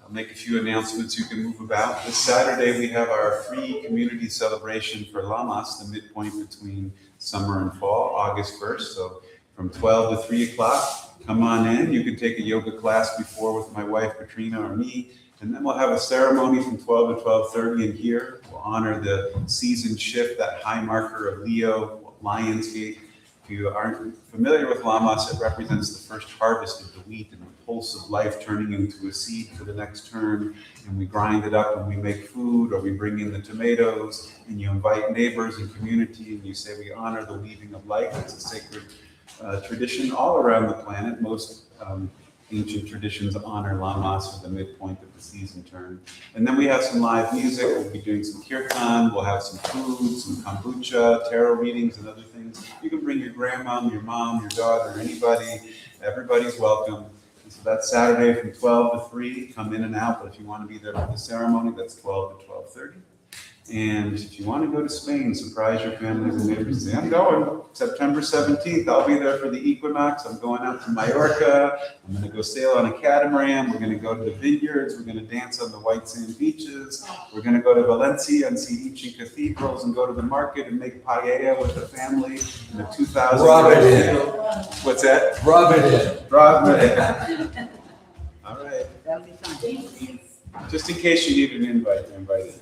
I'll make a few announcements you can move about. This Saturday we have our free community celebration for Lamas, the midpoint between summer and fall, August 1st. So from 12 to 3 o'clock, come on in. You can take a yoga class before with my wife, Katrina, or me. And then we'll have a ceremony from 12 to 12:30 in here. We'll honor the season shift, that high marker of Leo, Lionsgate. If you aren't familiar with Lamas, it represents the first harvest of the wheat and the pulse of life turning into a seed for the next turn. And we grind it up and we make food, or we bring in the tomatoes, and you invite neighbors and community, and you say we honor the weaving of life. It's a sacred tradition all around the planet. Most ancient traditions honor Lamas for the midpoint of the season turn. And then we have some live music. We'll be doing some kirtan. We'll have some food, some kombucha, tarot readings, and other things. You can bring your grandma, your mom, your daughter, anybody. Everybody's welcome. And so that's Saturday from 12 to 3. Come in and out. But if you want to be there for the ceremony, that's 12 to 12:30. And if you want to go to Spain, surprise your families and neighbors. Say, I'm going September 17th. I'll be there for the equinox. I'm going out to Mallorca. I'm going to go sail on a catamaran. We're going to go to the vineyards. We're going to dance on the white sand beaches. We're going to go to Valencia and see ancient cathedrals and go to the market and make paella with the family in the 2000. Rub it in. What's that? Rub it in. Rub it in. All right. That'll be fun. Just in case you need an invite, you're invited.